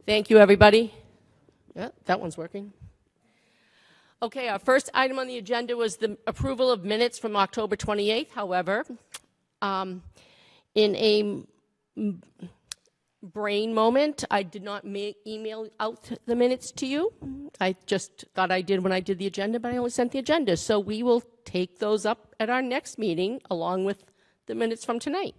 Thank you, everybody. Yeah, that one's working. Okay, our first item on the agenda was the approval of minutes from October 28th. However, in a brain moment, I did not email out the minutes to you. I just thought I did when I did the agenda, but I only sent the agenda. So we will take those up at our next meeting along with the minutes from tonight.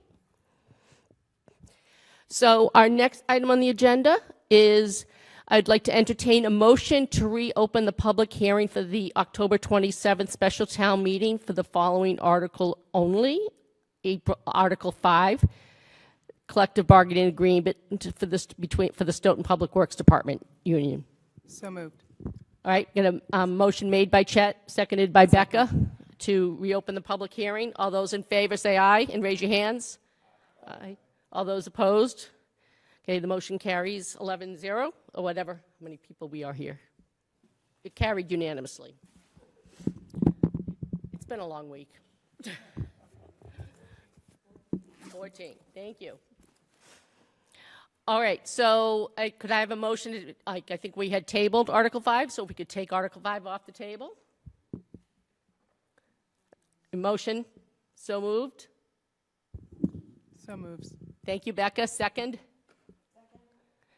So our next item on the agenda is I'd like to entertain a motion to reopen the public hearing for the October 27th special town meeting for the following article only, Article 5, collective bargaining agreement for the Stoughton Public Works Department Union. So moved. All right, got a motion made by Chet, seconded by Becca to reopen the public hearing. All those in favor say aye and raise your hands. Aye. All those opposed? Okay, the motion carries 11-0, or whatever, how many people we are here. It carried unanimously. It's been a long week. 14, thank you. All right, so could I have a motion? I think we had tabled Article 5, so if we could take Article 5 off the table. A motion, so moved. So moves. Thank you, Becca. Second?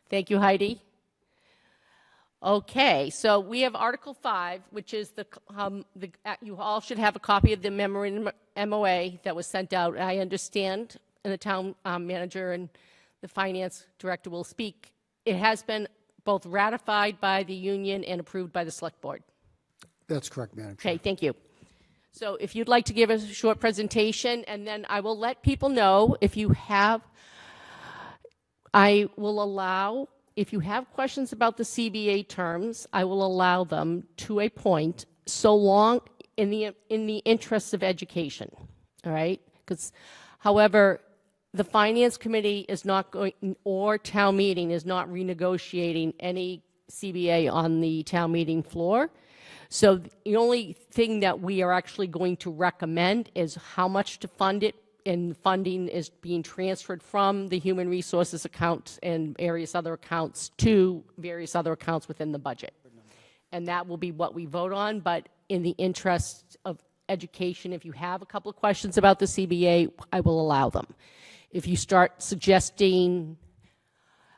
Thank you, Heidi. Okay, so we have Article 5, which is you all should have a copy of the memorandum MOA that was sent out. I understand, and the town manager and the finance director will speak. It has been both ratified by the union and approved by the select board. That's correct, Madam Chair. Okay, thank you. So if you'd like to give a short presentation, and then I will let people know if you have, I will allow, if you have questions about the CBA terms, I will allow them to a point, so long in the interests of education, all right? Because, however, the Finance Committee is not going, or town meeting is not renegotiating any CBA on the town meeting floor. So the only thing that we are actually going to recommend is how much to fund it, and funding is being transferred from the human resources account and various other accounts to various other accounts within the budget. And that will be what we vote on, but in the interest of education, if you have a couple of questions about the CBA, I will allow them. If you start suggesting,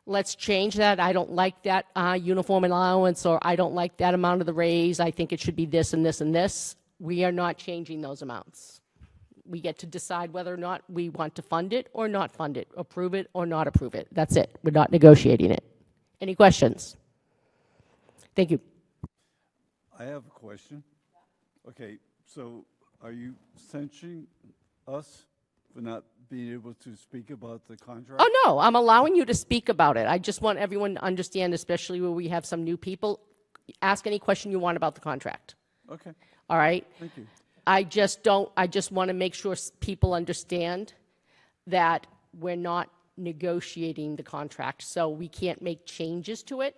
let's change that, I don't like that uniform allowance, or I don't like that amount of the raise, I think it should be this and this and this, we are not changing those amounts. We get to decide whether or not we want to fund it or not fund it, approve it or not approve it. That's it. We're not negotiating it. Any questions? Thank you. I have a question. Okay, so are you censuring us for not being able to speak about the contract? Oh, no, I'm allowing you to speak about it. I just want everyone to understand, especially where we have some new people, ask any question you want about the contract. Okay. All right? Thank you. I just want to make sure people understand that we're not negotiating the contract, so we can't make changes to it,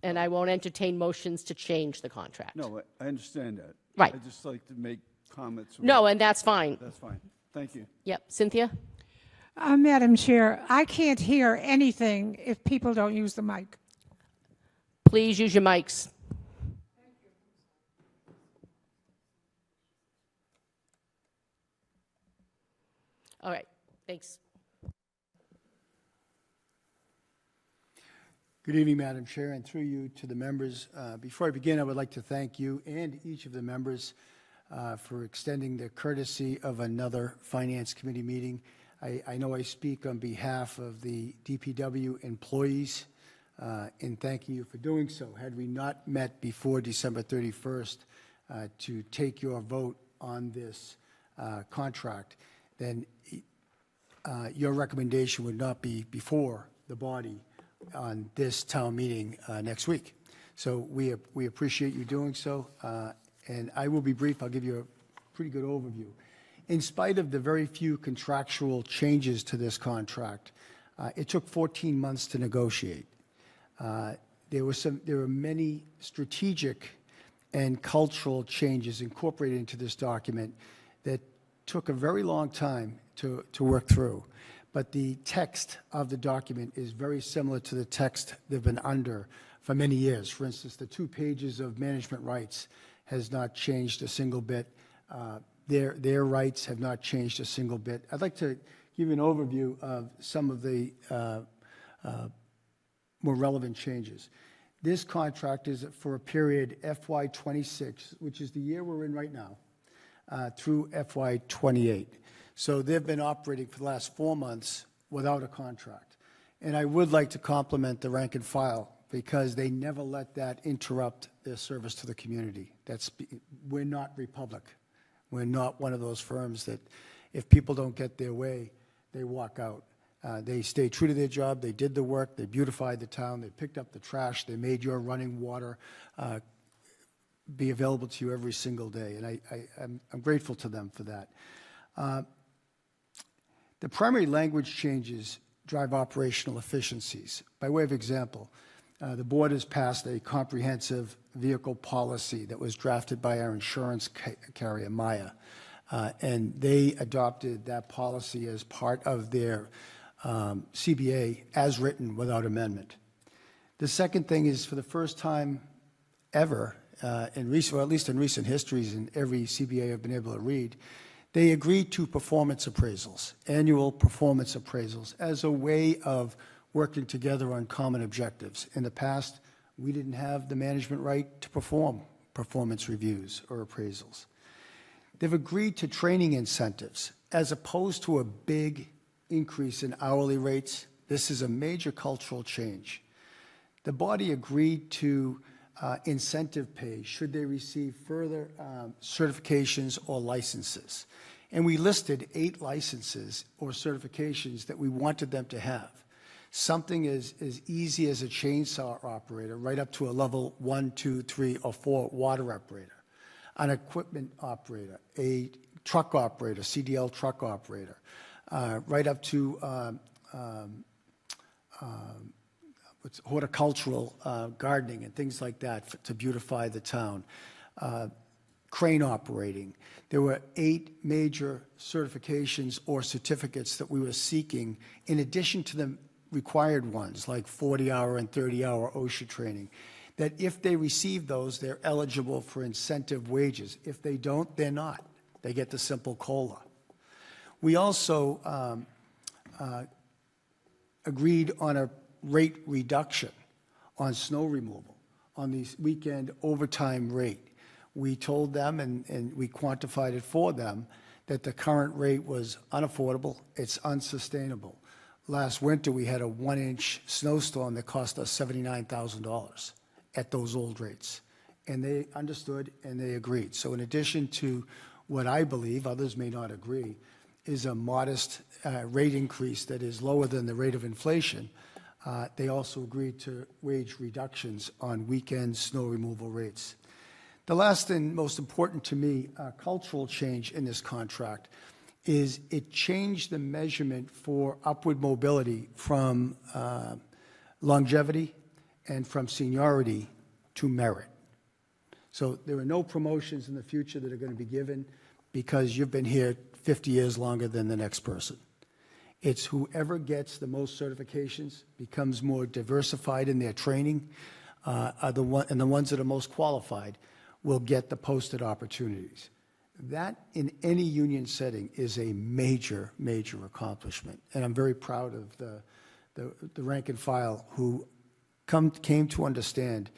and I won't entertain motions to change the contract. No, I understand that. Right. I just like to make comments. No, and that's fine. That's fine. Thank you. Yep. Cynthia? Madam Chair, I can't hear anything if people don't use the mic. Please use your mics. All right, thanks. Good evening, Madam Chair, and through you to the members. Before I begin, I would like to thank you and each of the members for extending the courtesy of another Finance Committee meeting. I know I speak on behalf of the DPW employees in thanking you for doing so. Had we not met before December 31st to take your vote on this contract, then your recommendation would not be before the body on this town meeting next week. So we appreciate you doing so, and I will be brief. I'll give you a pretty good overview. In spite of the very few contractual changes to this contract, it took 14 months to negotiate. There were many strategic and cultural changes incorporated into this document that took a very long time to work through. but the text of the document is very similar to the text they've been under for many years. For instance, the 2 pages of management rights has not changed a single bit. Their rights have not changed a single bit. I'd like to give you an overview of some of the more relevant changes. This contract is for a period FY26, which is the year we're in right now, through FY28. So they've been operating for the last 4 months without a contract. And I would like to compliment the rank and file because they never let that interrupt their service to the community. We're not Republic. We're not one of those firms that if people don't get their way, they walk out. They stay true to their job. They did the work. They beautified the town. They picked up the trash. They made your running water be available to you every single day. And I'm grateful to them for that. The primary language changes drive operational efficiencies. By way of example, the board has passed a comprehensive vehicle policy that was drafted by our insurance carrier, Maya. And they adopted that policy as part of their CBA as written without amendment. The second thing is for the first time ever, in recent, or at least in recent histories in every CBA I've been able to read, they agreed to performance appraisals, annual performance appraisals, as a way of working together on common objectives. In the past, we didn't have the management right to perform performance reviews or appraisals. They've agreed to training incentives as opposed to a big increase in hourly rates. This is a major cultural change. The body agreed to incentive pay should they receive further certifications or licenses. And we listed 8 licenses or certifications that we wanted them to have. Something as easy as a chainsaw operator, right up to a level 1, 2, 3, or 4 water operator, an equipment operator, a truck operator, CDL truck operator, right up to horticultural gardening and things like that to beautify the town. Crane operating. There were 8 major certifications or certificates that we were seeking in addition to the required ones like 40-hour and 30-hour OSHA training, that if they receive those, they're eligible for incentive wages. If they don't, they're not. They get the simple COLA. We also agreed on a rate reduction on snow removal, on the weekend overtime rate. We told them, and we quantified it for them, that the current rate was unaffordable, it's unsustainable. Last winter, we had a 1-inch snowstorm that cost us $79,000 at those old rates. And they understood and they agreed. So in addition to what I believe, others may not agree, is a modest rate increase that is lower than the rate of inflation, they also agreed to wage reductions on weekend snow removal rates. The last and most important to me, cultural change in this contract, is it changed the measurement for upward mobility from longevity and from seniority to merit. So there are no promotions in the future that are going to be given because you've been here 50 years longer than the next person. It's whoever gets the most certifications, becomes more diversified in their training, and the ones that are most qualified will get the posted opportunities. That, in any union setting, is a major, major accomplishment. And I'm very proud of the rank and file who came to understand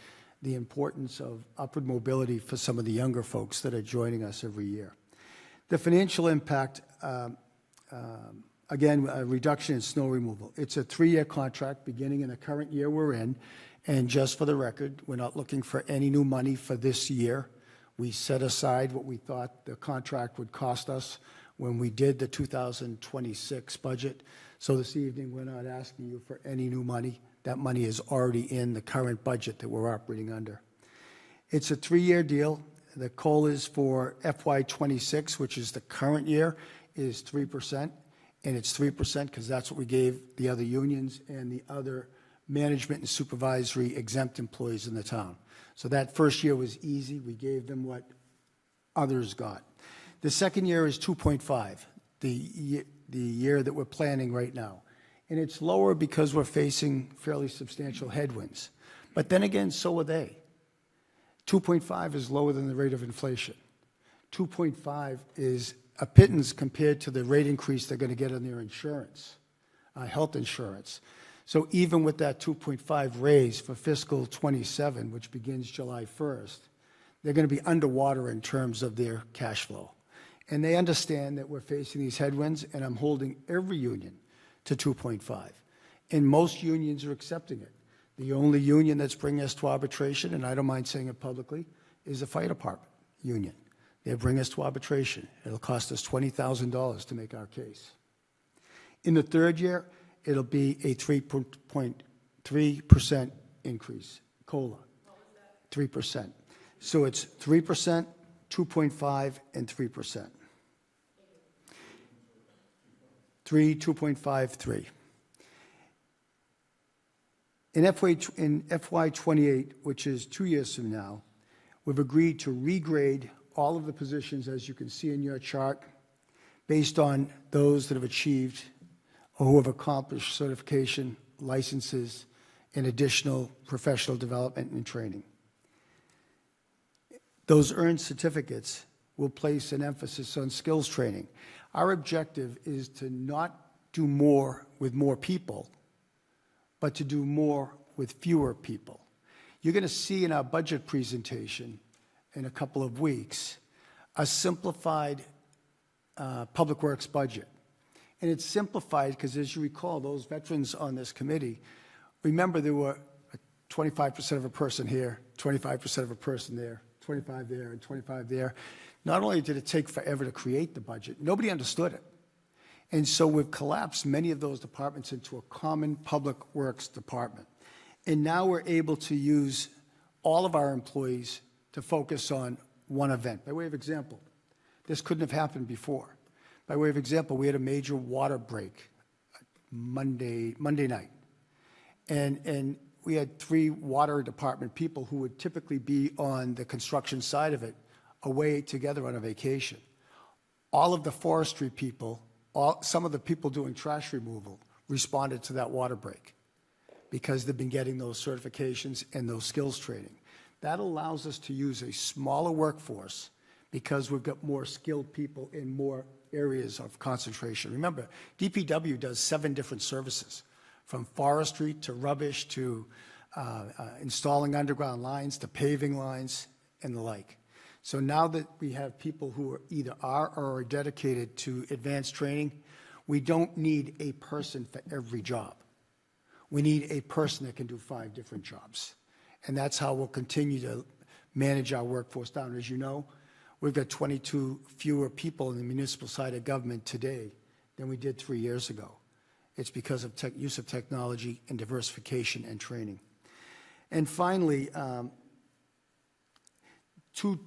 the importance of upward mobility for some of the younger folks that are joining us every year. The financial impact, again, a reduction in snow removal. It's a 3-year contract beginning in the current year we're in. And just for the record, we're not looking for any new money for this year. We set aside what we thought the contract would cost us when we did the 2026 budget. So this evening, we're not asking you for any new money. That money is already in the current budget that we're operating under. It's a 3-year deal. The COLA is for FY26, which is the current year, is 3%. And it's 3% because that's what we gave the other unions and the other management and supervisory exempt employees in the town. So that first year was easy. We gave them what others got. The second year is 2.5. the year that we're planning right now. And it's lower because we're facing fairly substantial headwinds. But then again, so are they. 2.5 is lower than the rate of inflation. 2.5 is a pittance compared to the rate increase they're going to get on their insurance, health insurance. So even with that 2.5 raise for fiscal 27, which begins July 1st, they're going to be underwater in terms of their cash flow. And they understand that we're facing these headwinds, and I'm holding every union to 2.5. And most unions are accepting it. The only union that's bringing us to arbitration, and I don't mind saying it publicly, is the fire department union. They'll bring us to arbitration. It'll cost us $20,000 to make our case. In the third year, it'll be a 3.3% increase, COLA. 3%. So it's 3%, 2.5, and 3%. 2.5, 3. In FY28, which is 2 years from now, we've agreed to regrade all of the positions, as you can see in your chart, based on those that have achieved or who have accomplished certification, licenses, and additional professional development and training. Those earned certificates will place an emphasis on skills training. Our objective is to not do more with more people, but to do more with fewer people. You're going to see in our budget presentation in a couple of weeks a simplified public works budget. And it's simplified because, as you recall, those veterans on this committee, remember there were 25% of a person here, 25% of a person there, 25 there, and 25 there. Not only did it take forever to create the budget, nobody understood it. And so we've collapsed many of those departments into a common public works department. And now we're able to use all of our employees to focus on one event. By way of example, this couldn't have happened before. By way of example, we had a major water break Monday night. And we had 3 water department people who would typically be on the construction side of it away together on a vacation. All of the forestry people, some of the people doing trash removal responded to that water break because they've been getting those certifications and those skills training. That allows us to use a smaller workforce because we've got more skilled people in more areas of concentration. Remember, DPW does 7 different services, from forestry to rubbish to installing underground lines to paving lines and the like. So now that we have people who either are or are dedicated to advanced training, we don't need a person for every job. We need a person that can do 5 different jobs. And that's how we'll continue to manage our workforce down. As you know, we've got 22 fewer people in the municipal side of government today than we did 3 years ago. It's because of use of technology and diversification and training. And finally, 2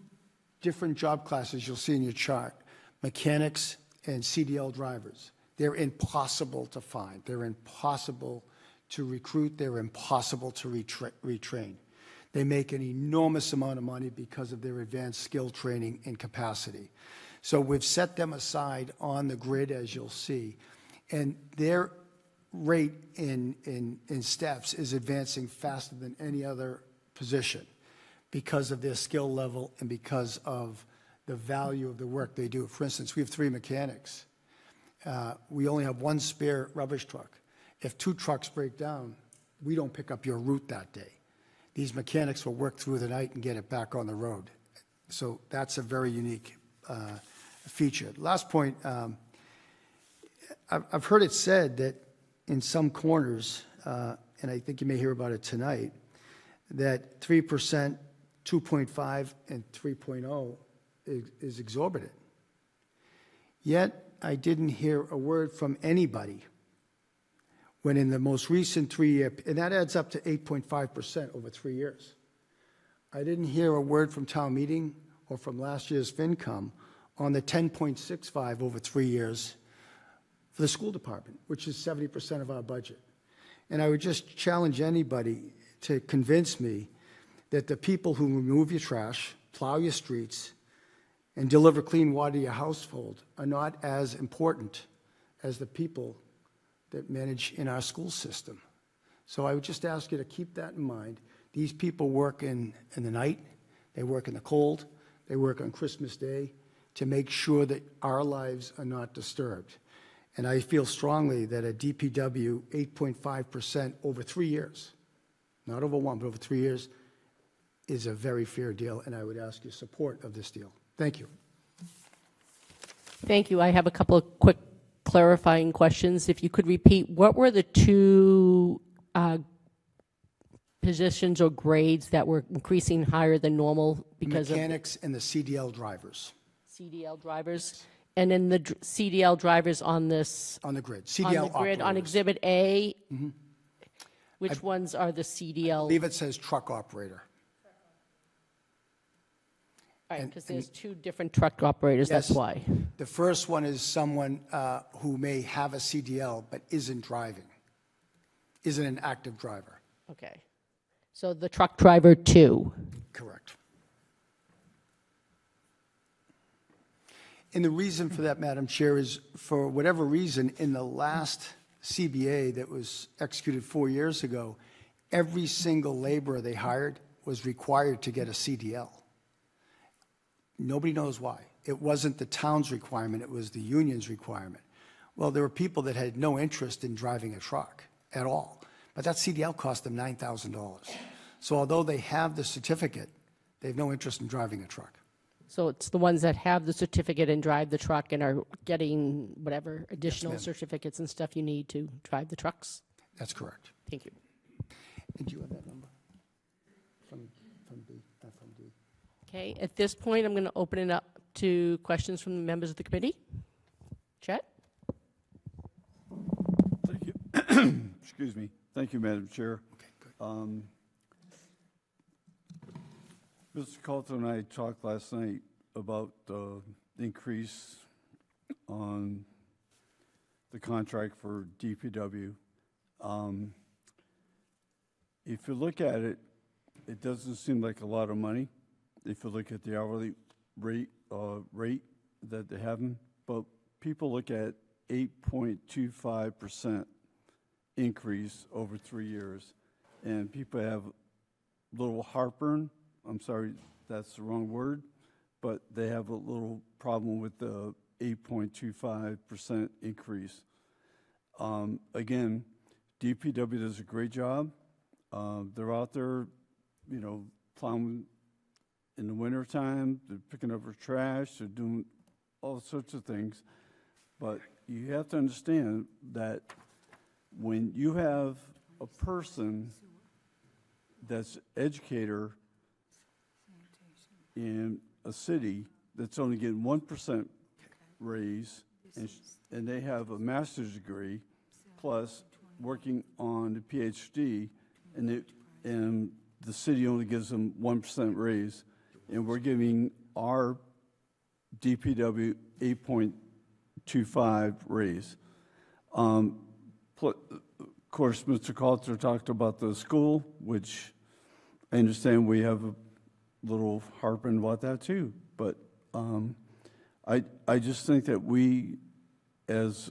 different job classes you'll see in your chart, mechanics and CDL drivers. They're impossible to find. They're impossible to recruit. They're impossible to retrain. They make an enormous amount of money because of their advanced skill training and capacity. So we've set them aside on the grid, as you'll see, and their rate in steps is advancing faster than any other position because of their skill level and because of the value of the work they do. For instance, we have 3 mechanics. We only have 1 spare rubbish truck. If 2 trucks break down, we don't pick up your route that day. These mechanics will work through the night and get it back on the road. So that's a very unique feature. Last point, I've heard it said that in some corners, and I think you may hear about it tonight, that 3%, 2.5, and 3.0 is exorbitant. Yet, I didn't hear a word from anybody when in the most recent 3-year, and that adds up to 8.5% over 3 years. I didn't hear a word from town meeting or from last year's FinCom on the 10.65 over 3 years for the school department, which is 70% of our budget. And I would just challenge anybody to convince me that the people who remove your trash, plow your streets, and deliver clean water to your household are not as important as the people that manage in our school system. So I would just ask you to keep that in mind. These people work in the night, they work in the cold, they work on Christmas Day to make sure that our lives are not disturbed. And I feel strongly that a DPW 8.5% over 3 years, not over one, but over 3 years, is a very fair deal, and I would ask your support of this deal. Thank you. Thank you. I have a couple of quick clarifying questions. If you could repeat, what were the two positions or grades that were increasing higher than normal because Mechanics and the CDL drivers of CDL drivers? And then the CDL drivers on this, on the grid. on CDL the grid, on operators. Exhibit A? Which ones are the I CDL? believe it says truck operator. Right, and- because there's two different truck operators, that's Yes. why. The first one is someone who may have a CDL but isn't driving, isn't an active driver. Okay. So the truck driver two. Correct. And the reason for that, Madam Chair, is for whatever reason, in the last CBA that was executed 4 years ago, every single laborer they hired was required to get a CDL. Nobody knows why. It wasn't the town's requirement, it was the union's requirement. Well, there were people that had no interest in driving a truck at all, but that CDL cost them $9,000. So although they have the certificate, they have no interest in driving a truck. So it's the ones that have the certificate and drive the truck and are getting whatever additional ma'am. certificates and stuff you need to drive the trucks? That's correct. Thank you. And do you have that number? From B, from D. Okay, at this point, I'm going to open it up to questions from the members of the committee. Chet? Thank you. Excuse me. Thank you, Madam Chair. Okay, good. Mr. Coulter and I talked last night about the increase on the contract for DPW. If you look at it, it doesn't seem like a lot of money. If you look at the hourly rate that they have, but people look at 8.25% increase over 3 years, and people have a little heartburn. I'm sorry, that's the wrong word, but they have a little problem with the 8.25% increase. Again, DPW does a great job. They're out there, you know, plowing in the wintertime, they're picking up their trash, they're doing all sorts of things. But you have to understand that when you have a person that's educator in a city that's only getting 1% raise, and they have a master's degree, plus working on the PhD, and the city only gives them 1% raise, and we're giving our DPW 8.25 raise. Of course, Mr. Coulter talked about the school, which I understand we have a little harping about that too. But I just think that we, as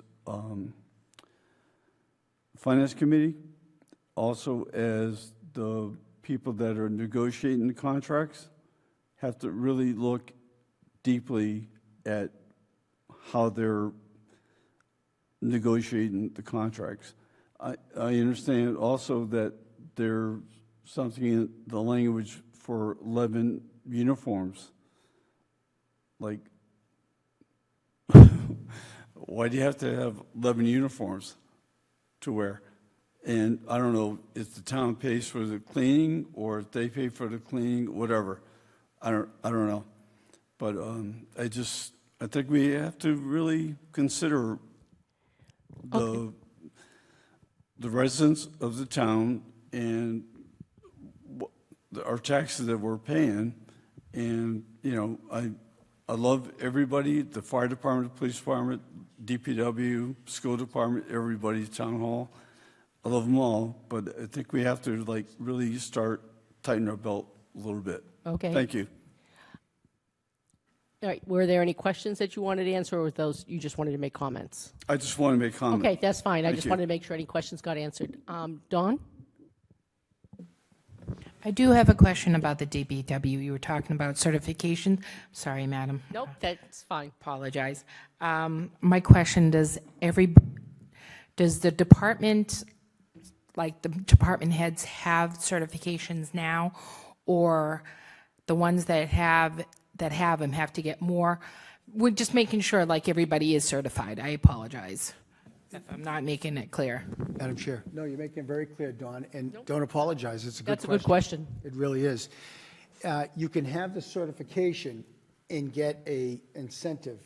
Finance Committee, also as the people that are negotiating the contracts, have to really look deeply at how they're negotiating the contracts. I understand also that there's something in the language for 11 uniforms. Like, why do you have to have 11 uniforms to wear? And I don't know if the town pays for the cleaning or if they pay for the cleaning, whatever. I don't know. But I think we have to really consider the residents of the town and our taxes that we're paying. And, you know, I love everybody, the fire department, police department, DPW, school department, everybody, town hall. I love them all, but I think we have to like really start tightening our belt a little bit. Okay. Thank you. All right, were there any questions that you wanted to answer, or were those, you just wanted to make comments? I just want to make comment. Okay, that's fine. I Thank just you. wanted to make sure any questions got answered. Dawn? I do have a question about the DPW. You were talking about certification. Sorry, madam. Nope, that's fine. Apologize. My question, does the department, like the department heads have certifications now? Or the ones that have them have to get more? We're just making sure like everybody is certified. I apologize if I'm not making it clear. Madam Chair. No, you're making it very clear, Dawn, and don't apologize. It's a good That's a question. good question. It really is. You can have the certification and get a incentive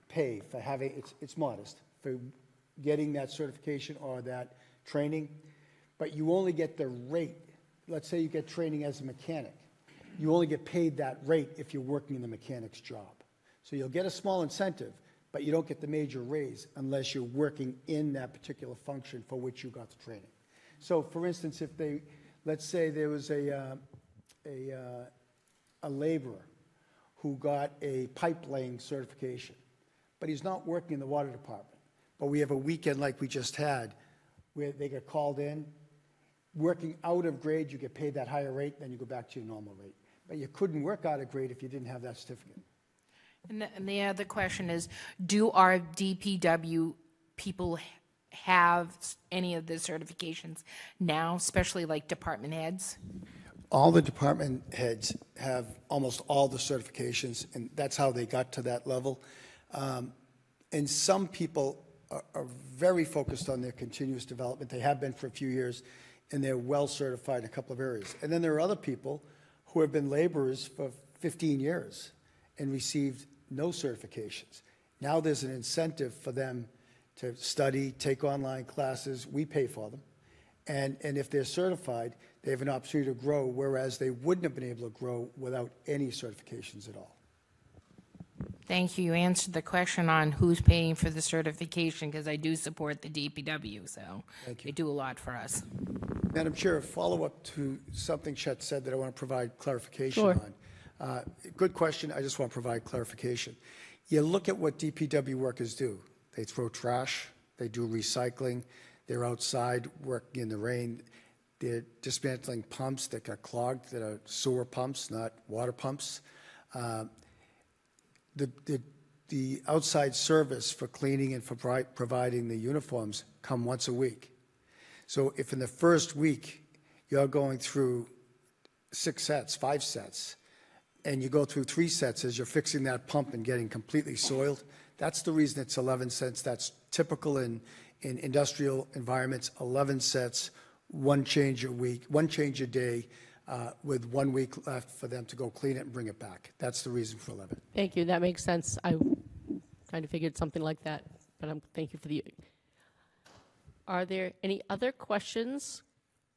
pay for having, it's modest, for getting that certification or that training, but you only get the rate. Let's say you get training as a mechanic. You only get paid that rate if you're working in the mechanic's job. So you'll get a small incentive, but you don't get the major raise unless you're working in that particular function for which you got the training. So for instance, if they, let's say there was a laborer who got a pipe laying certification, but he's not working in the water department. But we have a weekend like we just had where they get called in, working out of grade, you get paid that higher rate, then you go back to your normal rate. But you couldn't work out of grade if you didn't have that certificate. And the other question is, do our DPW people have any of the certifications now, especially like department heads? All the department heads have almost all the certifications, and that's how they got to that level. And some people are very focused on their continuous development. They have been for a few years, and they're well certified in a couple of areas. And then there are other people who have been laborers for 15 years and received no certifications. Now there's an incentive for them to study, take online classes. We pay for them. And if they're certified, they have an opportunity to grow, whereas they wouldn't have been able to grow without any certifications at all. Thank you. You answered the question on who's paying for the certification, because I do support the DPW, so Thank you. they do a lot for us. Madam Chair, a follow-up to something Chet said that I want to provide clarification Sure. on. Good question. I just want to provide clarification. You look at what DPW workers do. They throw trash. They do recycling. They're outside working in the rain. They're dismantling pumps that got clogged, that are sewer pumps, not water pumps. The outside service for cleaning and for providing the uniforms come once a week. So if in the first week you're going through 6 sets, 5 sets, and you go through 3 sets as you're fixing that pump and getting completely soiled, that's the reason it's 11 sets. That's typical in industrial environments, 11 sets, 1 change a week, 1 change a day, with 1 week left for them to go clean it and bring it back. That's the reason for 11. Thank you, that makes sense. I kind of figured something like that, but thank you for the... Are there any other questions,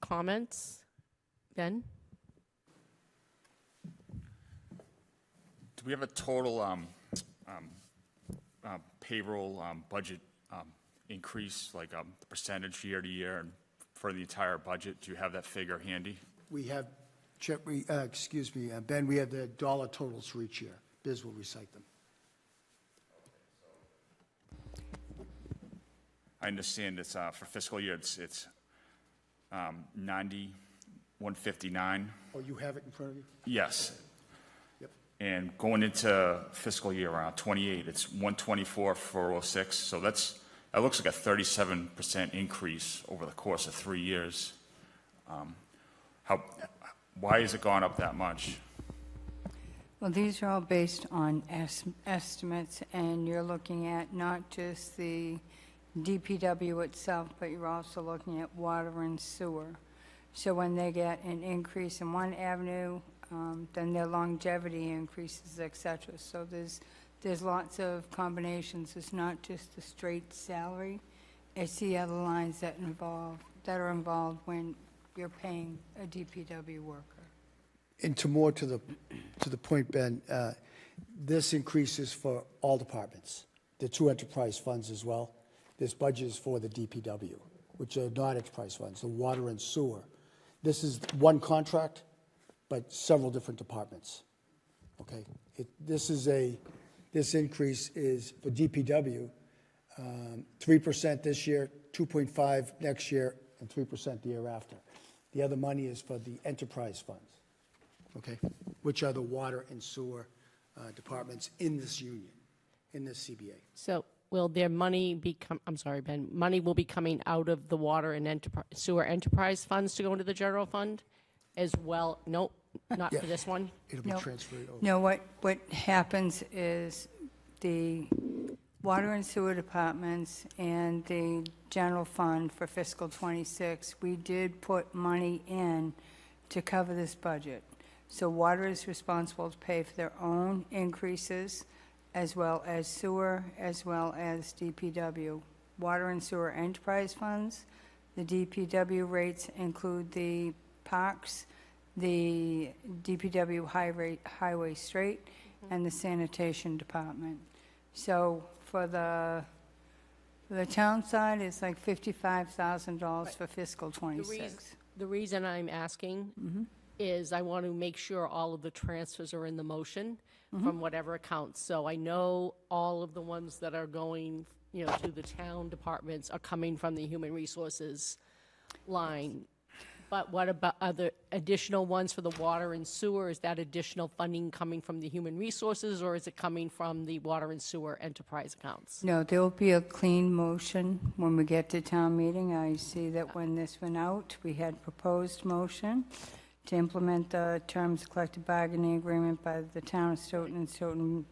comments? Ben? Do we have a total payroll budget increase, like the percentage year to year and for the entire budget? Do you have that figure handy? We have, Ben, we have the dollar totals for each year. Biz will recite them. I understand it's for fiscal year, it's 90,159. Oh, you have it in front of you? Yes. Yep. And going into fiscal year 28, it's 124,406. So that looks like a 37% increase over the course of 3 years. Why has it gone up that much? Well, these are all based on estimates, and you're looking at not just the DPW itself, but you're also looking at water and sewer. So when they get an increase in one avenue, then their longevity increases, et cetera. So there's lots of combinations. It's not just the straight salary. It's the other lines that are involved when you're paying a DPW worker. And to the point, Ben, this increase is for all departments. The 2 enterprise funds as well. This budget is for the DPW, which are not enterprise funds, the water and sewer. This is one contract, but several different departments. Okay? This is a this increase is for DPW, 3% this year, 2.5 next year, and 3% the year after. The other money is for the enterprise funds, okay, which are the water and sewer departments in this union, in this CBA. So will their money become, I'm sorry, Ben, money will be coming out of the water and sewer enterprise funds to go into the general fund as well? Nope, not for Yeah. this one? It'll be Nope. transferred over. No, what happens is the water and sewer departments and the general fund for fiscal '26, we did put money in to cover this budget. So water is responsible to pay for their own increases, as well as sewer, as well as DPW. Water and sewer enterprise funds, the DPW rates include the parks, the DPW highway straight, and the sanitation department. So for the town side, it's like $55,000 for fiscal '26. The reason I'm asking is I want to make sure all of the transfers are in the motion from whatever accounts. So I know all of the ones that are going, to the town departments are coming from the human resources line. But what about other additional ones for the water and sewer? Is that additional funding coming from the human resources, or is it coming from the water and sewer enterprise accounts? No, there will be a clean motion when we get to town meeting. I see that when this went out, we had proposed motion to implement the terms of collective bargaining agreement by the town of Stoughton and Stoughton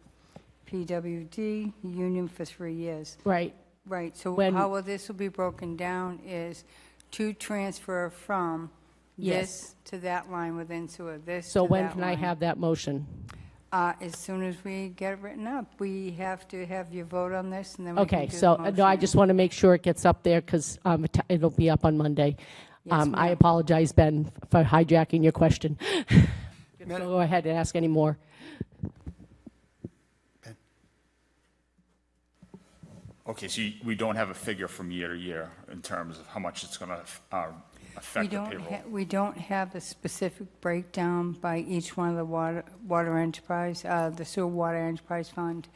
PWD union for 3 years. Right. Right, so When- how this will be broken down is to transfer from Yes. this to that line within sewer, this to So that when can I line. have that motion? As soon as we get it written up. We have to have you vote on this, and then we can Okay, do the so, motion. no, I just want to make sure it gets up there because it'll be up on Monday. Yes, I ma'am. apologize, Ben, for hijacking your question. Go ahead and ask any more. Okay, so we don't have a figure from year to year in terms of how much it's going to We affect the don't, payroll? we don't have a specific breakdown by each one of the water enterprise, the sewer water enterprise fund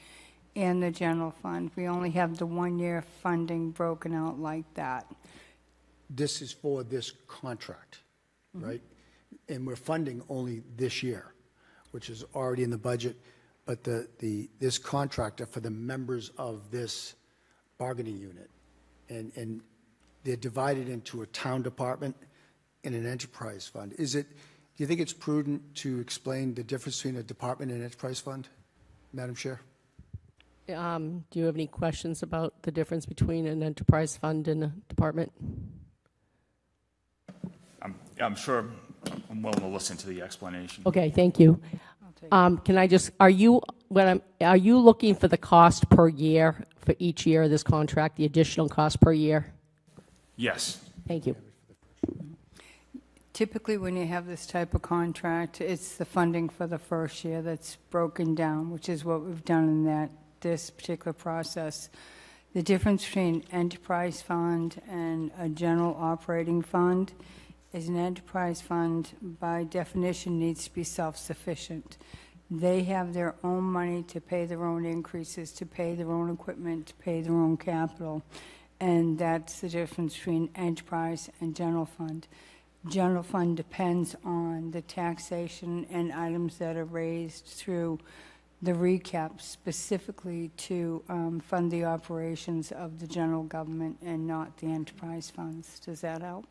and the general fund. We only have the 1-year funding broken out like that. This is for this contract, right? And we're funding only this year, which is already in the budget. But this contractor for the members of this bargaining unit, and they're divided into a town department and an enterprise fund. Do you think it's prudent to explain the difference between a department and enterprise fund, Madam Chair? Do you have any questions about the difference between an enterprise fund and a department? I'm sure I'm willing to listen to the explanation. Okay, thank you. I'll take Can I just, are you looking for the cost per year for each year of this contract, the additional cost per year? Yes. Thank you. Typically, when you have this type of contract, it's the funding for the first year that's broken down, which is what we've done in this particular process. The difference between enterprise fund and a general operating fund is an enterprise fund, by definition, needs to be self-sufficient. They have their own money to pay their own increases, to pay their own equipment, to pay their own capital. And that's the difference between enterprise and general fund. General fund depends on the taxation and items that are raised through the recap specifically to fund the operations of the general government and not the enterprise funds. Does that help?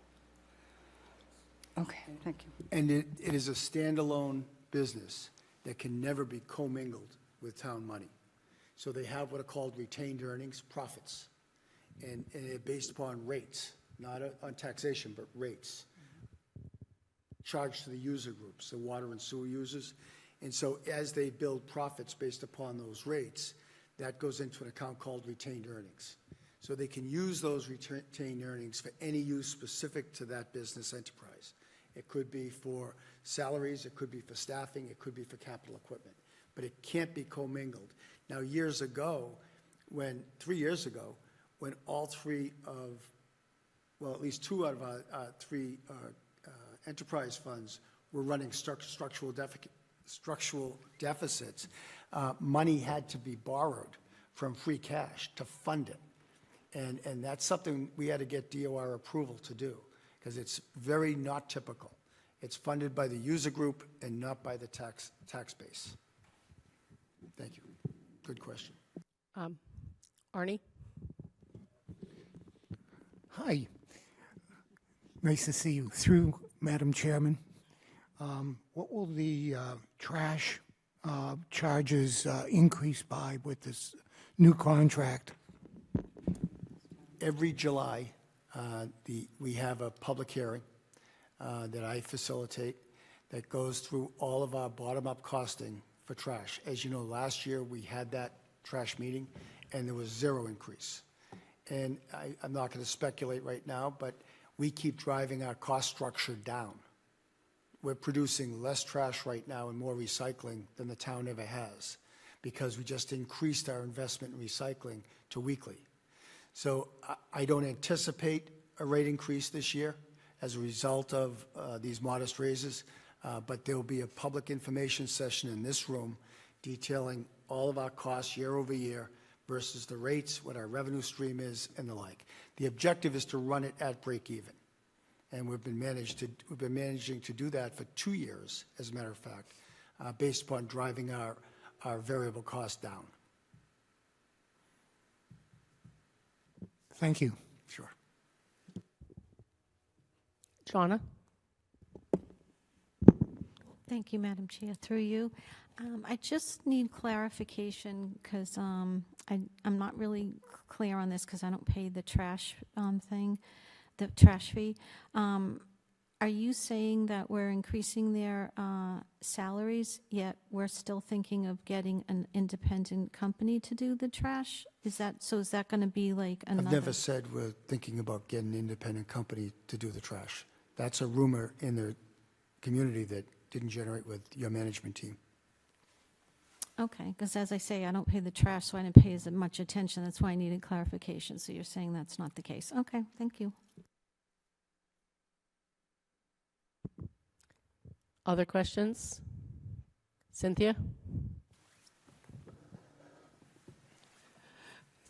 Okay, thank you. And it is a standalone business that can never be commingled with town money. So they have what are called retained earnings, profits, and they're based upon rates, not on taxation, but rates charged to the user groups, the water and sewer users. And so as they build profits based upon those rates, that goes into an account called retained earnings. So they can use those retained earnings for any use specific to that business enterprise. It could be for salaries, it could be for staffing, it could be for capital equipment, but it can't be commingled. Now, 3 years ago, when all three of, well, at least 2 out of our 3 enterprise funds were running structural deficits, money had to be borrowed from free cash to fund it. And that's something we had to get DOR approval to do, because it's very not typical. It's funded by the user group and not by the tax base. Thank you. Good question. Arnie? Hi. Nice to see you. Through Madam Chairman, what will the trash charges increase by with this new contract? Every July, we have a public hearing that I facilitate that goes through all of our bottom-up costing for trash. As you know, last year we had that trash meeting and there was zero increase. And I'm not going to speculate right now, but we keep driving our cost structure down. We're producing less trash right now and more recycling than the town ever has, because we just increased our investment in recycling to weekly. So I don't anticipate a rate increase this year as a result of these modest raises, but there will be a public information session in this room detailing all of our costs year over year versus the rates, what our revenue stream is, and the like. The objective is to run it at break even. And we've been managing to do that for 2 years, as a matter of fact, based upon driving our variable costs down. Thank you. Sure. Shauna? Thank you, Madam Chair. Through you, I just need clarification because I'm not really clear on this because I don't pay the trash thing, the trash fee. Are you saying that we're increasing their salaries, yet we're still thinking of getting an independent company to do the trash? Is that going to be like another? I've never said we're thinking about getting an independent company to do the trash. That's a rumor in the community that didn't generate with your management team. Okay, because as I say, I don't pay the trash, so I didn't pay as much attention. That's why I needed clarification. So you're saying that's not the case. Okay, thank you. Other questions? Cynthia?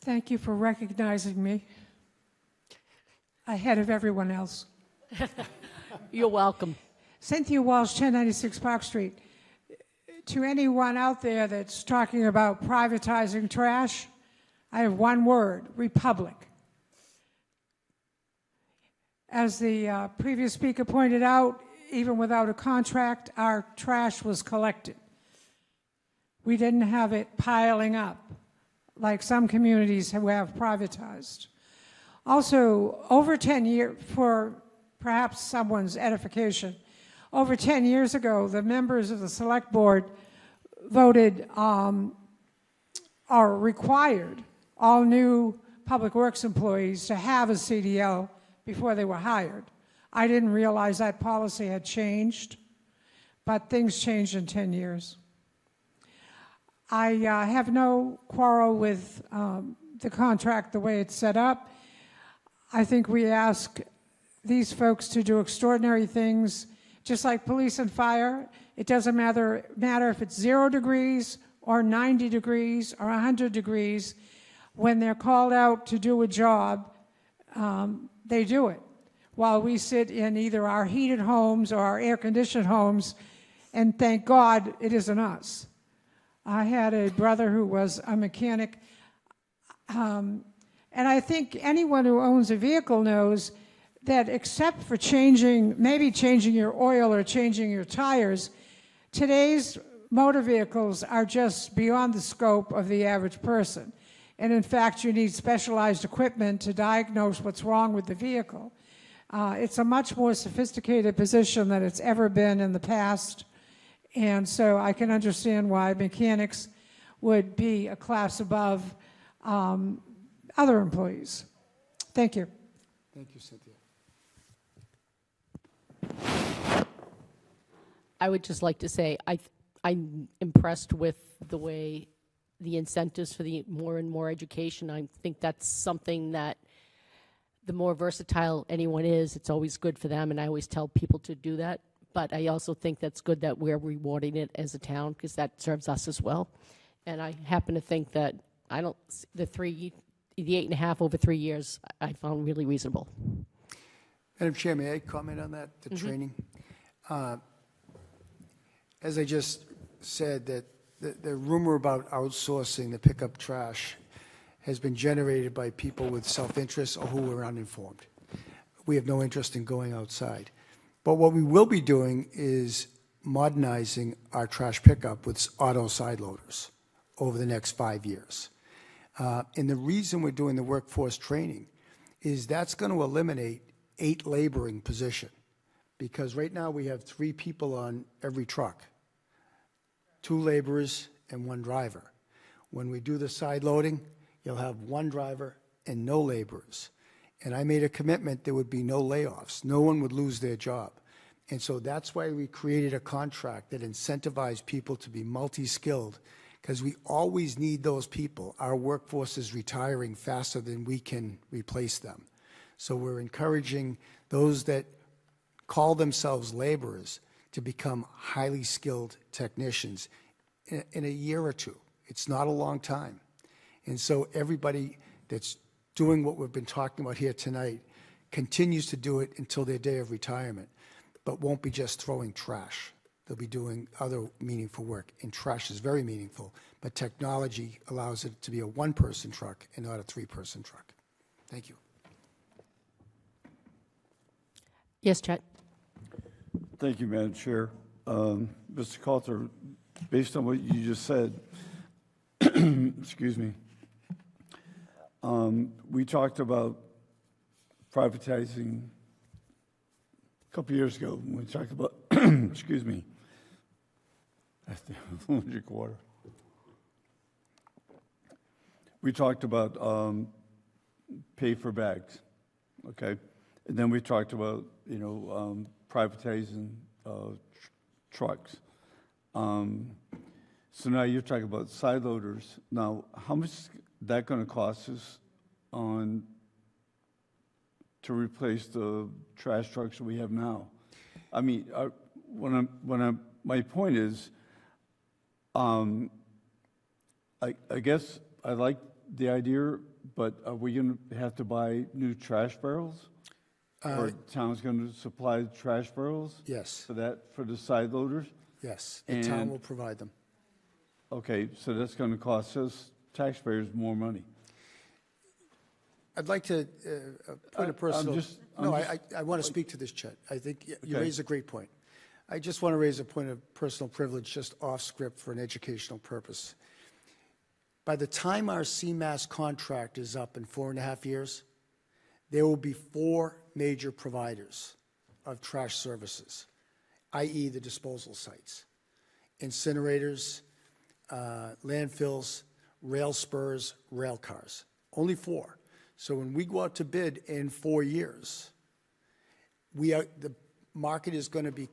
Thank you for recognizing me ahead of everyone else. You're welcome. Cynthia Walsh, 1096 Park Street. To anyone out there that's talking about privatizing trash, I have one word: republic. As the previous speaker pointed out, even without a contract, our trash was collected. We didn't have it piling up like some communities who have privatized. Also, over 10 years, for perhaps someone's edification, over 10 years ago, the members of the select board voted or required all new public works employees to have a CDL before they were hired. I didn't realize that policy had changed, but things changed in 10 years. I have no quarrel with the contract the way it's set up. I think we ask these folks to do extraordinary things, just like police and fire. It doesn't matter if it's 0 degrees or 90 degrees or 100 degrees. When they're called out to do a job, they do it, while we sit in either our heated homes or our air-conditioned homes, and thank God it isn't us. I had a brother who was a mechanic, and I think anyone who owns a vehicle knows that except for maybe changing your oil or changing your tires, today's motor vehicles are just beyond the scope of the average person. And in fact, you need specialized equipment to diagnose what's wrong with the vehicle. It's a much more sophisticated position than it's ever been in the past. And so I can understand why mechanics would be a class above other employees. Thank you. Thank you, Cynthia. I would just like to say I'm impressed with the way the incentives for the more and more education. I think that's something that the more versatile anyone is, it's always good for them, and I always tell people to do that. But I also think that's good that we're rewarding it as a town, because that serves us as well. And I happen to think that the 8.5 over 3 years, I found really reasonable. Madam Chair, may I comment on that, the training? As I just said, that the rumor about outsourcing the pickup trash has been generated by people with self-interest or who are uninformed. We have no interest in going outside. But what we will be doing is modernizing our trash pickup with auto side loaders over the next 5 years. And the reason we're doing the workforce training is that's going to eliminate 8 laboring position. Because right now we have 3 people on every truck, 2 laborers and 1 driver. When we do the side loading, you'll have 1 driver and no laborers. And I made a commitment there would be no layoffs. No one would lose their job. And so that's why we created a contract that incentivized people to be multi-skilled, because we always need those people. Our workforce is retiring faster than we can replace them. So we're encouraging those that call themselves laborers to become highly skilled technicians in a year or 2. It's not a long time. And so everybody that's doing what we've been talking about here tonight continues to do it until their day of retirement, but won't be just throwing trash. They'll be doing other meaningful work. And trash is very meaningful, but technology allows it to be a 1-person truck and not a 3-person truck. Thank you. Yes, Chet? Thank you, Madam Chair. Mr. Coulter, based on what you just said, excuse me, we talked about privatizing a couple years ago when we talked about, excuse me, drink water. We talked about pay for bags, okay? And then we talked about, privatizing trucks. So now you're talking about side loaders. Now, how much is that going to cost us to replace the trash trucks that we have now? I mean, my point is, I guess I like the idea, but are we going to have to buy new trash barrels? Or town's going to supply trash barrels? Yes. For the side loaders? Yes, the town will provide them. Okay, so that's going to cost us taxpayers more money. I'd like to put a personal... I want to speak to this, Chet. I think you Okay. raise a great point. I just want to raise a point of personal privilege, just off script for an educational purpose. By the time our CMAS contract is up in 4.5 years, there will be 4 major providers of trash services, i.e. the disposal sites, incinerators, landfills, rail spurs, rail cars. Only 4. So when we go out to bid in 4 years, the market is going to be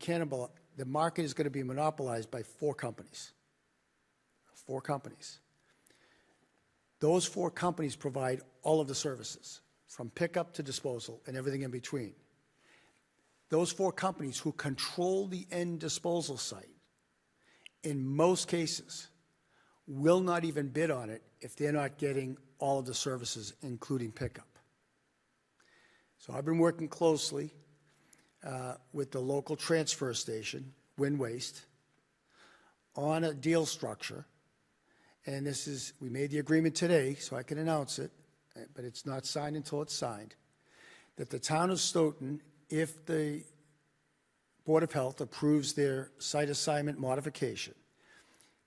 the market is going to be monopolized by 4 companies. 4 companies. Those 4 companies provide all of the services, from pickup to disposal and everything in between. Those 4 companies who control the end disposal site, in most cases, will not even bid on it if they're not getting all of the services, including pickup. So I've been working closely with the local transfer station, Wind Waste, on a deal structure. And we made the agreement today, so I can announce it, but it's not signed until it's signed, that the town of Stoughton, if the Board of Health approves their site assignment modification,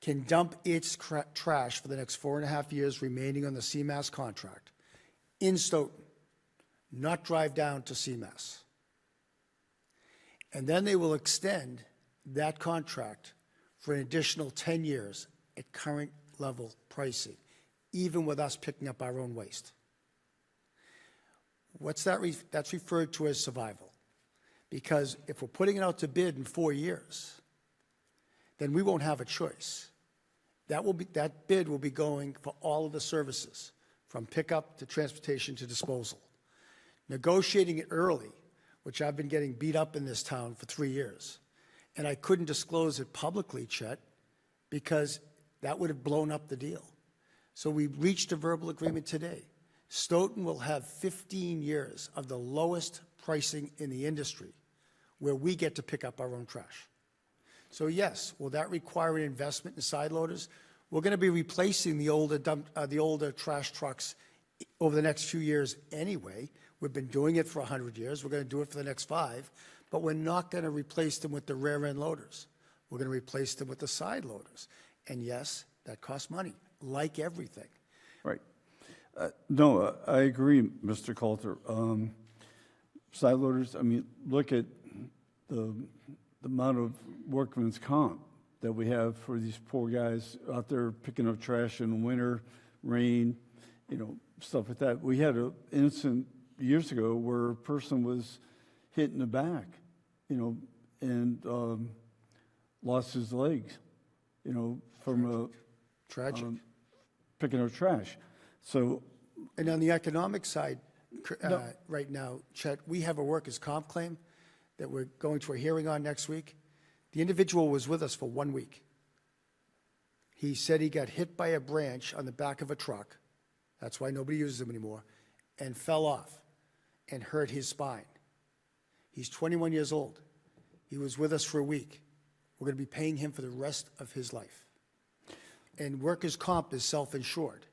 can dump its trash for the next 4.5 years remaining on the CMAS contract in Stoughton, not drive down to CMAS. And then they will extend that contract for an additional 10 years at current level pricing, even with us picking up our own waste. What's that? That's referred to as survival. Because if we're putting it out to bid in 4 years, then we won't have a choice. That bid will be going for all of the services, from pickup to transportation to disposal. Negotiating it early, which I've been getting beat up in this town for 3 years, and I couldn't disclose it publicly, Chet, because That would have blown up the deal. So we reached a verbal agreement today. Stoughton will have 15 years of the lowest pricing in the industry where we get to pick up our own trash. So yes, will that require an investment in side loaders? We're going to be replacing the older trash trucks over the next few years anyway. We've been doing it for 100 years. We're going to do it for the next 5, but we're not going to replace them with the rear end loaders. We're going to replace them with the side loaders. And yes, that costs money, like everything. Right. No, I agree, Mr. Coulter. Side loaders, I mean, look at the amount of workman's comp that we have for these poor guys out there picking up trash in the winter, rain, stuff like that. We had an incident years ago where a person was hit in the back, and lost his legs, from Tragic. Picking up trash. So, And on the economic side, right now, Chet, we have a workers' comp claim that we're going to a hearing on next week. The individual was with us for 1 week. He said he got hit by a branch on the back of a truck, that's why nobody uses them anymore, and fell off and hurt his spine. He's 21 years old. He was with us for a week. We're going to be paying him for the rest of his life. And workers' comp is self-insured.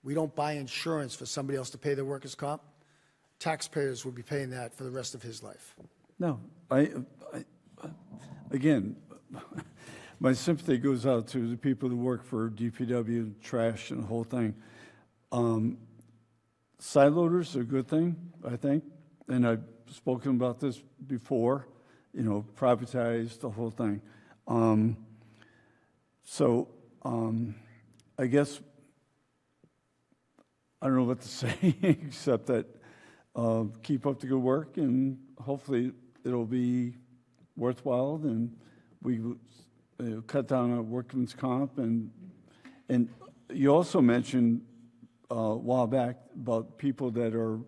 We don't buy insurance for somebody else to pay their workers' comp. Taxpayers will be paying that for the rest of his life. no, again, my sympathy goes out to the people who work for DPW, trash, and the whole thing. Side loaders are a good thing, I think, and I've spoken about this before, privatize the whole thing. I guess I don't know what to say except that keep up the good work, and hopefully it'll be worthwhile, and we cut down on workman's comp. And you also mentioned a while back about people that are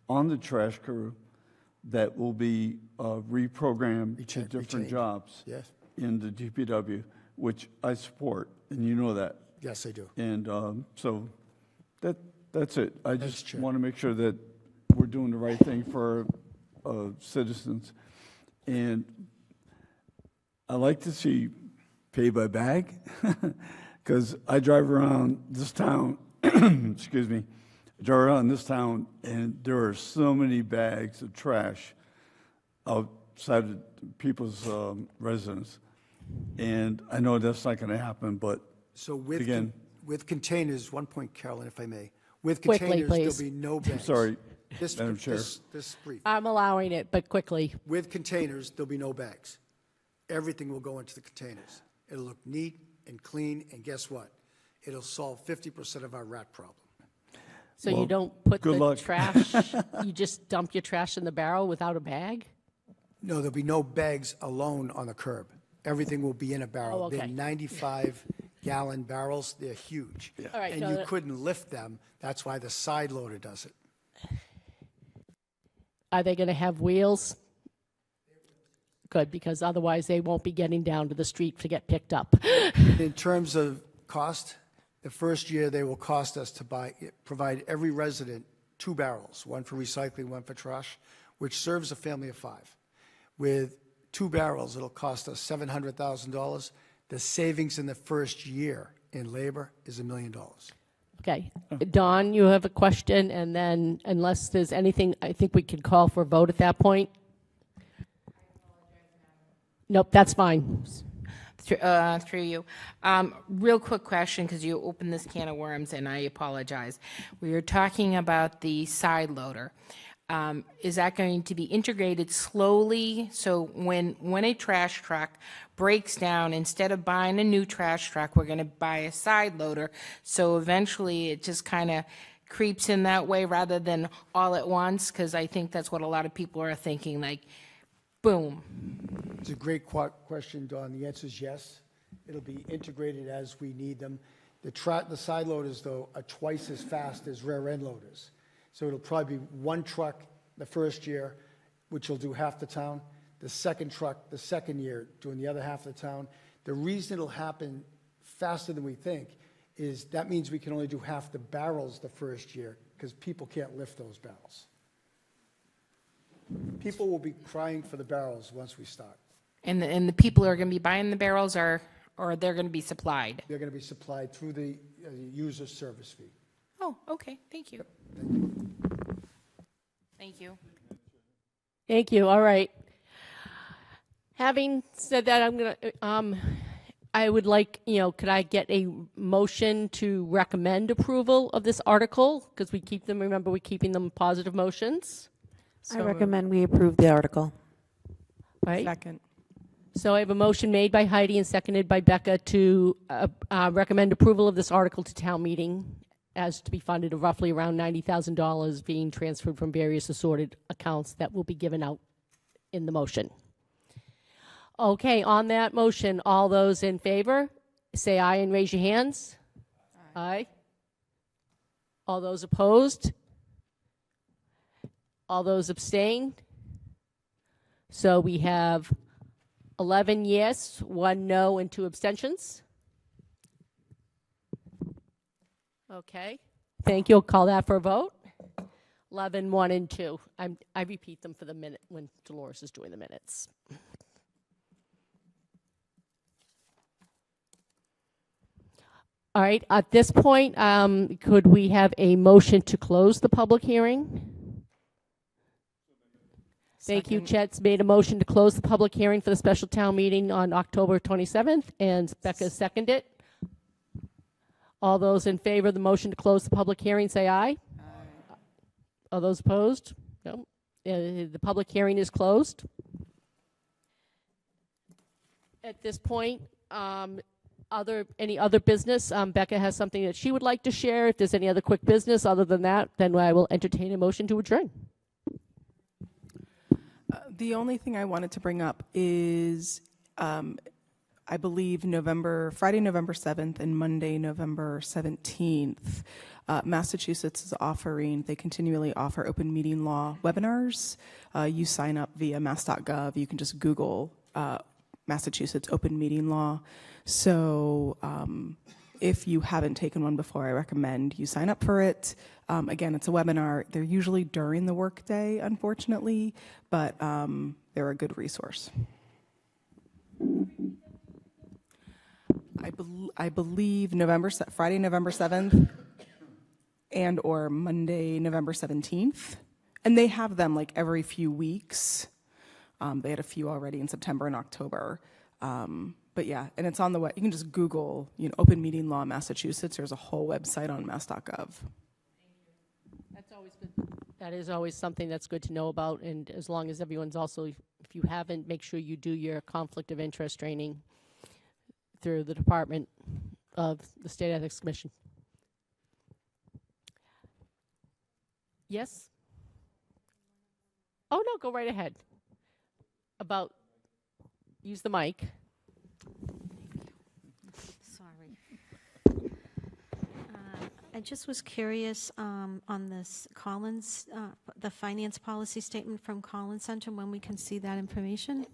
on the trash crew that will be reprogrammed to different retained. jobs Yes. in the DPW, which I support, and you know that. Yes, I do. And so that's it. I Thanks, just Chair. want to make sure that we're doing the right thing for our citizens. And I like to see pay by bag, because I drive around this town, excuse me, I drive around this town, and there are so many bags of trash outside of people's residence. And I know that's not going to happen, but So with, again, with containers, 1 point, Carolyn, if I may. With Quickly, containers, please. there'll be no bags. sorry, This- Madam Chair. This brief. I'm allowing it, but quickly. With containers, there'll be no bags. Everything will go into the containers. It'll look neat and clean, and guess what? It'll solve 50% of our rat problem. So you Well, don't put good the luck. trash, you just dump your trash in the barrel without a bag? No, there'll be no bags alone on the curb. Everything will be in a barrel. Oh, okay. They're 95-gallon barrels. They're huge. All right, And no, you that- couldn't lift them. That's why the side loader does it. Are they going to have wheels? Good, because otherwise they won't be getting down to the street to get picked up. In terms of cost, the first year they will cost us to provide every resident 2 barrels, one for recycling, one for trash, which serves a family of 5. With 2 barrels, it'll cost us $700,000. The savings in the first year in labor is $1 million. Okay. Don, you have a question, and then unless there's anything, I think we could call for a vote at that point. Nope, that's fine. Through you. Real quick question, because you opened this can of worms, and I apologize. We were talking about the side loader. Is that going to be integrated slowly? So when a trash truck breaks down, instead of buying a new trash truck, we're going to buy a side loader. So eventually it just kind of creeps in that way rather than all at once, because I think that's what a lot of people are thinking, like, boom. It's a great question, Don. The answer is yes. It'll be integrated as we need them. The side loaders, though, are twice as fast as rear end loaders. So it'll probably be 1 truck the first year, which will do half the town. The second truck, the second year, doing the other half of the town. The reason it'll happen faster than we think, is that means we can only do half the barrels the first year because people can't lift those barrels. People will be crying for the barrels once we start. And the people who are going to be buying the barrels or they're going to be supplied? They're going to be supplied through the user service fee. Oh, okay, thank you. Thank you. Thank you. All right. Having said that, I would like, could I get a motion to recommend approval of this article? Because remember, we're keeping them positive motions, So I moved. recommend we approve the article. right? Second. So I have a motion made by Heidi and seconded by Becca to recommend approval of this article to town meeting as to be funded of roughly around $90,000 being transferred from various assorted accounts that will be given out in the motion. Okay, on that motion, all those in favor, say aye and raise your hands. Aye. All those opposed? All those abstained? So we have 11 yes, 1 no, and 2 abstentions. Okay, thank you. I'll call that for a vote. 11, 1, and 2. I repeat them for the minute when Dolores is doing the minutes. All right, at this point, could we have a motion to close the public hearing? Thank you. Second. Chet's made a motion to close the public hearing for the special town meeting on October 27th, and Becca seconded it. All those in favor of the motion to close the public hearing, say aye. Aye. All those opposed? No. The public hearing is closed. At this point, any other business? Becca has something that she would like to share. If there's any other quick business other than that, then I will entertain a motion to adjourn. The only thing I wanted to bring up is, I believe Friday, November 7th and Monday, November 17th, Massachusetts is they continually offer open meeting law webinars. You sign up via mass.gov. You can just Google Massachusetts open meeting law. So if you haven't taken one before, I recommend you sign up for it. Again, it's a webinar. They're usually during the workday, unfortunately, but they're a good resource. I believe Friday, November 7th and or Monday, November 17th. And they have them like every few weeks. They had a few already in September and October. But yeah, and it's on the web. You can just Google, Open Meeting Law Massachusetts. There's a whole website on mass.gov. That's always good. That is always something that's good to know about, and as long as everyone's also, if you haven't, make sure you do your conflict of interest training through the Department of the State Ethics Commission. Yes? Oh, no, go right ahead. Use the mic. Sorry. I just was curious on this Collins, the finance policy statement from Collins Center, when we can see that information.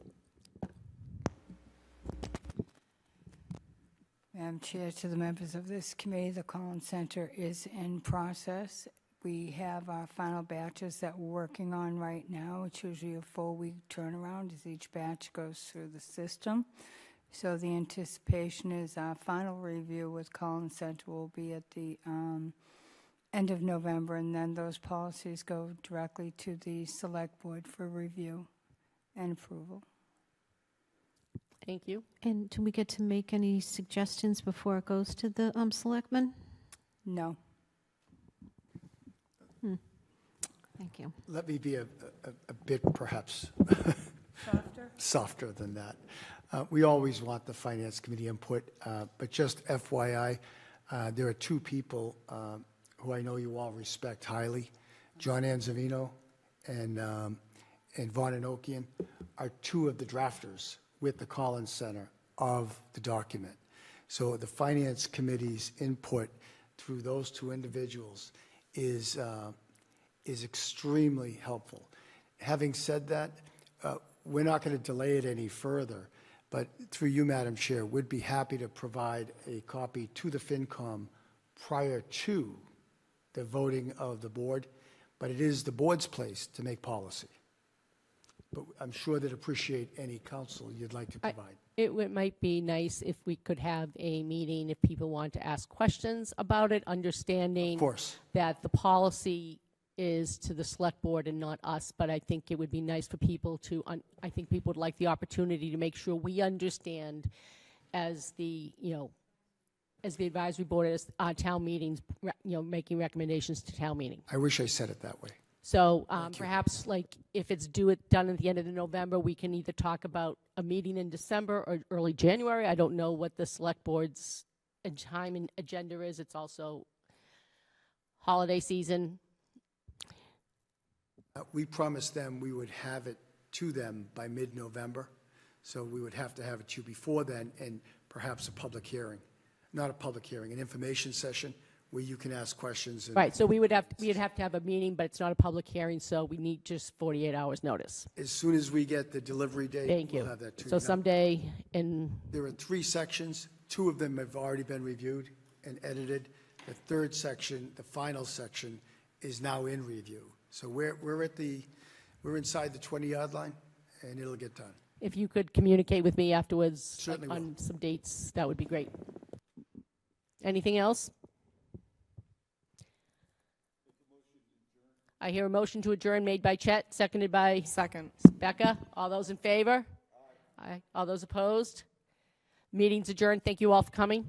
Madam Chair, to the members of this committee, the Collins Center is in process. We have our final batches that we're working on right now. It's usually a 4-week turnaround as each batch goes through the system. So the anticipation is our final review with Collins Center will be at the end of November, and then those policies go directly to the Select Board for review and approval. Thank you. And do we get to make any suggestions before it goes to the selectmen? No. Thank you. Let me be a bit perhaps softer than that. We always want the Finance Committee input, but just FYI, there are 2 people who I know you all respect highly. John Anzavino and Vaughn Enochian are 2 of the drafters with the Collins Center of the document. So the Finance Committee's input through those 2 individuals is extremely helpful. Having said that, we're not going to delay it any further, But through you, Madam Chair, would be happy to provide a copy to the FinCom prior to the voting of the board, but it is the board's place to make policy. But I'm sure they'd appreciate any counsel you'd like to provide. Might be nice if we could have a meeting if people want to ask questions about it, understanding Of course. that the policy is to the select board and not us, but I think it would be nice for people to, I think people would like the opportunity to make sure we understand as the, as the advisory board, as town meetings, making recommendations to town meeting. I wish I said it that way. So perhaps like if it's done at the end of November, we can either talk about a meeting in December or early January. I don't know what the select board's time and agenda is. It's also holiday season. We promised them we would have it to them by mid-November, so we would have to have it to you before then, and perhaps a public hearing. Not a public hearing, an information session where you can ask questions. And Right, so we'd have to have a meeting, but it's not a public hearing, so we need just 48 hours notice. as soon as we get the delivery date, Thank we'll you. have that to you. So Now, someday in, there are 3 sections. 2 of them have already been reviewed and edited. The 3rd section, the final section, is now in review. So we're inside the 20-yard line, and it'll get done. if you could communicate with me afterwards Certainly on some dates, that would be great. Anything else? I hear a motion to adjourn made by Chet, seconded by Second. Becca. All those in favor? Aye. All those opposed? Meeting's adjourned. Thank you all for coming.